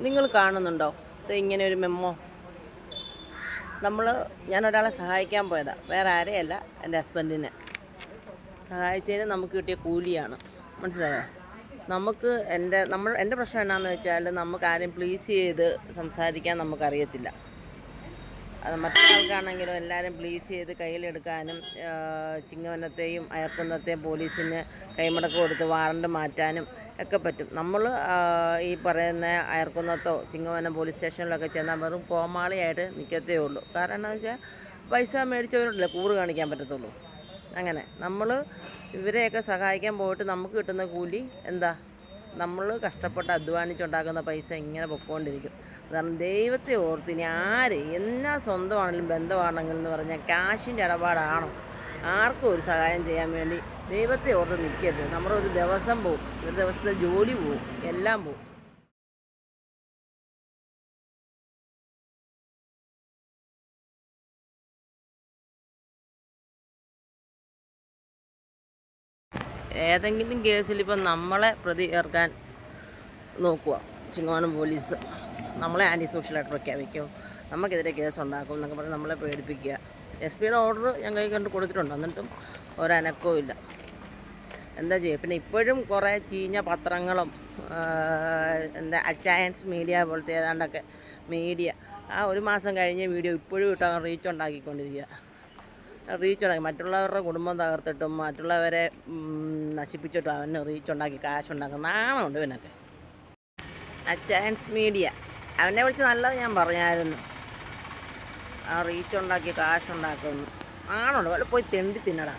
നിങ്ങൾ കാണുന്നുണ്ടോ ഇങ്ങനെ ഒരു മെമ്മോ? ഞാനൊരാളെ സഹായിക്കാൻ പോയതാണ്, വേറെ ആരെയല്ല, എൻ്റെ ഹസ്ബൻഡിനെ സഹായിച്ചതിന് നമുക്ക് കിട്ടിയ കൂലിയാണ്. മനസ്സിലായോ? എൻ്റെ പ്രശ്നം എന്നാന്ന് വെച്ചാൽ, നമുക്ക് ആരെയും പ്ലീസ് ചെയ്ത് സംസാരിക്കാൻ നമുക്കറിയത്തില്ല. അത് മറ്റൊരാൾക്കാണെങ്കിലും എല്ലാവരും പ്ലീസ് ചെയ്ത് കയ്യിലെടുക്കാനും ചിങ്ങവനത്തെയും അയർക്കുന്നത്തെയും പോലീസിന് കൈമടക്ക് കൊടുത്ത് വാറണ്ട് മാറ്റാനും ഒക്കെ പറ്റും. ഈ പറയുന്ന അയർക്കുന്നത്തോ ചിങ്ങവനം പോലീസ് സ്റ്റേഷനിലൊക്കെ ചെന്നാൽ വെറും കോമാളിയായിട്ട് നിൽക്കത്തേ ഉള്ളൂ. കാരണം എന്താണെന്ന് വെച്ചാൽ പൈസ മേടിച്ചവരുണ്ടല്ലേ കൂറ് കാണിക്കാൻ പറ്റത്തുള്ളൂ. അങ്ങനെ ഇവരെയൊക്കെ സഹായിക്കാൻ പോയിട്ട് നമുക്ക് കിട്ടുന്ന കൂലി എന്താ? നമ്മൾ കഷ്ടപ്പെട്ട് അധ്വാനിച്ചുണ്ടാക്കുന്ന പൈസ ഇങ്ങനെ പൊയ്ക്കൊണ്ടിരിക്കും. കാരണം ദൈവത്തെ ഓർത്ത് ഇനി എന്നാ സ്വന്തമാണെങ്കിലും ബന്ധമാണെങ്കിലും എന്ന് പറഞ്ഞാൽ കാശിൻ്റെ ഇടപാടാണോ? ആർക്കും ഒരു സഹായം ചെയ്യാൻ വേണ്ടി ദൈവത്തെ ഓർത്ത് നിൽക്കരുത്. നമ്മുടെ ഒരു ദിവസം പോവും, ഒരു ദിവസത്തെ ജോലി പോവും, എല്ലാം പോവും. ഏതെങ്കിലും കേസിൽ ഇപ്പം നമ്മളെ പ്രതി ചേർക്കാൻ നോക്കുക ചിങ്ങവനം പോലീസ്, നമ്മളെ ആൻറ്റി സോഷ്യലായിട്ട് പ്രഖ്യാപിക്കും, നമുക്കെതിരെ കേസുണ്ടാക്കും എന്നൊക്കെ പറഞ്ഞ് നമ്മളെ പേടിപ്പിക്കുക. SP-യുടെ ഓർഡർ ഞാൻ കൈ കണ്ട് കൊടുത്തിട്ടുണ്ട്, എന്നിട്ടും ഒരനക്കവും ഇല്ല. എന്താ ചെയ്യുക? പിന്നെ ഇപ്പോഴും കുറേ ചീഞ്ഞ പത്രങ്ങളും എന്താ അച്ചയൻസ് മീഡിയ പോലത്തെ ഏതാണ്ടൊക്കെ മീഡിയ ഒരു മാസം കഴിഞ്ഞ വീഡിയോ ഇപ്പോഴും ഇട്ട് റീച്ച് ഉണ്ടാക്കിക്കൊണ്ടിരിക്കുക. മറ്റുള്ളവരുടെ കുടുംബം തകർത്തിട്ടും മറ്റുള്ളവരെ നശിപ്പിച്ചിട്ടും അവന് റീച്ചുണ്ടാക്കി കാശുണ്ടാക്കും. നാണമുണ്ട് ഇവനൊക്കെ. അച്ചയൻസ് മീഡിയ അവനെ വിളിച്ച് നല്ലത് ഞാൻ പറഞ്ഞായിരുന്നു. റീച്ചുണ്ടാക്കി കാശുണ്ടാക്കുന്നു. നാണമുണ്ട്. പോയി തെണ്ടി തിന്നടാ.